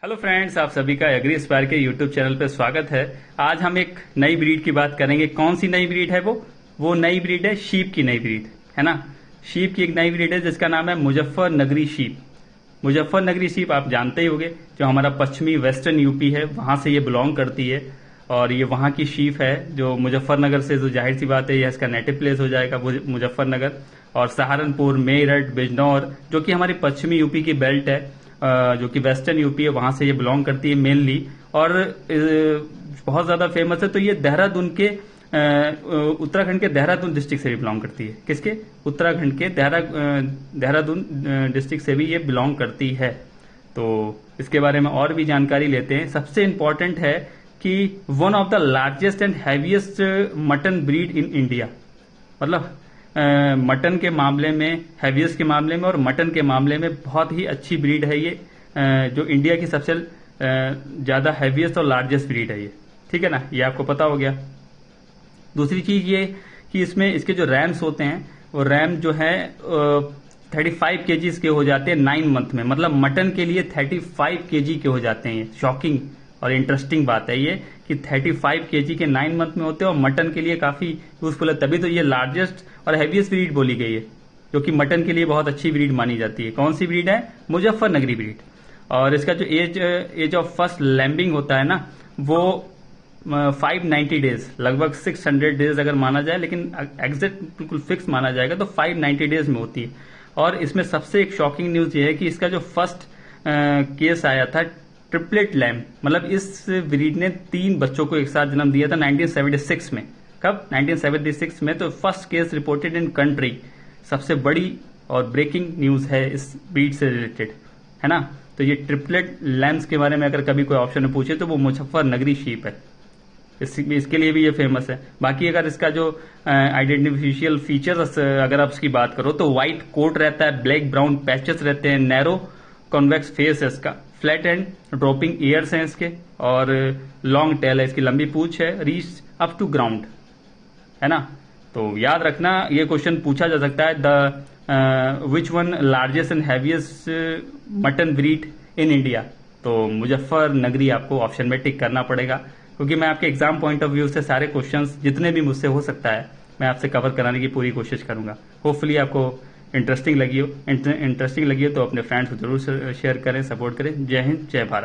Hello friends, आप सभी का एग्री एस्पायर के यूट्यूब चैनल पर स्वागत है। आज हम एक नई ब्रीड की बात करेंगे। कौन सी नई ब्रीड है? वो नई ब्रीड है शीप की नई ब्रीड, है ना। शीप की एक नई ब्रीड है जिसका नाम है मुजफ्फरनगरी शीप। मुजफ्फरनगरी शीप आप जानते ही होंगे, जो हमारा पश्चिमी वेस्टर्न यूपी है वहां से ये बिलोंग करती है और ये वहां की शीप है जो मुजफ्फरनगर से, जो जाहिर सी बात है ये इसका नेटिव प्लेस हो जाएगा मुजफ्फरनगर। और सहारनपुर, मेरठ, बिजनौर जो कि हमारी पश्चिमी यूपी की बेल्ट है, जो कि वेस्टर्न यूपी है, वहां से ये बिलोंग करती है मेनली। और बहुत ज्यादा फेमस है। तो ये देहरादून के उत्तराखंड के देहरादून डिस्ट्रिक्ट से भी बिलोंग करती है। किसके? उत्तराखंड के देहरादून डिस्ट्रिक्ट से भी ये बिलोंग करती है। तो इसके बारे में और भी जानकारी लेते हैं। सबसे इंपॉर्टेंट है कि one of the largest and heaviest mutton breed in India, मतलब मटन के मामले में, हैवियस के मामले में और मटन के मामले में बहुत ही अच्छी ब्रीड है ये, जो इंडिया की सबसे ज्यादा हैवियस्ट और लार्जेस्ट ब्रीड है ये। ठीक है ना, ये आपको पता हो गया। दूसरी चीज ये कि इसमें इसके जो रैम्स होते हैं, वो रैम जो है 35 केजीज के हो जाते हैं 9 मंथ में। मतलब मटन के लिए 35 केजी के हो जाते हैं। ये शॉकिंग और इंटरेस्टिंग बात है ये कि 35 केजी के 9 मंथ में होते हैं और मटन के लिए काफी यूजफुल है। तभी तो ये लार्जेस्ट और हैवीएस्ट ब्रीड बोली गई है, जो कि मटन के लिए बहुत अच्छी ब्रीड मानी जाती है। कौन सी ब्रीड है? मुजफ्फरनगरी ब्रीड। और इसका जो एज ऑफ फर्स्ट लैम्बिंग होता है ना, वो 590 डेज, लगभग 600 डेज अगर माना जाए, लेकिन एग्जैक्ट बिल्कुल फिक्स माना जाएगा तो 590 डेज में होती है। और इसमें सबसे एक शॉकिंग न्यूज ये है कि इसका जो फर्स्ट केस आया था ट्रिपलेट लैम्ब, मतलब इस ब्रीड ने 3 बच्चों को एक साथ जन्म दिया था 1976 में। कब? 1976 में। तो first case reported in country. सबसे बड़ी और ब्रेकिंग न्यूज है इस ब्रीड से रिलेटेड, है ना। तो ये ट्रिपलेट लैम्ब्स के बारे में अगर कभी कोई ऑप्शन में पूछे तो वो मुजफ्फरनगरी शीप है। इसके लिए भी ये फेमस है। बाकी अगर इसका जो आइडेंटिफिशियल फीचर्स अगर आप इसकी बात करो तो व्हाइट कोट रहता है, ब्लैक ब्राउन पैचेस रहते हैं, नैरो कॉन्वेक्स फेस है इसका, फ्लैट एंड ड्रॉपिंग ईयर्स हैं इसके, और लॉन्ग टेल है इसकी, लंबी पूंछ है, रीच अप टू ग्राउंड, है ना। तो याद रखना, ये क्वेश्चन पूछा जा सकता है, the which one largest and heaviest mutton breed in India. तो मुजफ्फरनगरी आपको ऑप्शन में टिक करना पड़ेगा, क्योंकि मैं आपके एग्जाम पॉइंट ऑफ व्यू से सारे क्वेश्चंस जितने भी मुझसे हो सकता है मैं आपसे कवर कराने की पूरी कोशिश करूंगा। होपफुली आपको इंटरेस्टिंग लगी हो तो अपने फ्रेंड्स को जरूर शेयर करें, सपोर्ट करें। जय हिंद, जय भारत।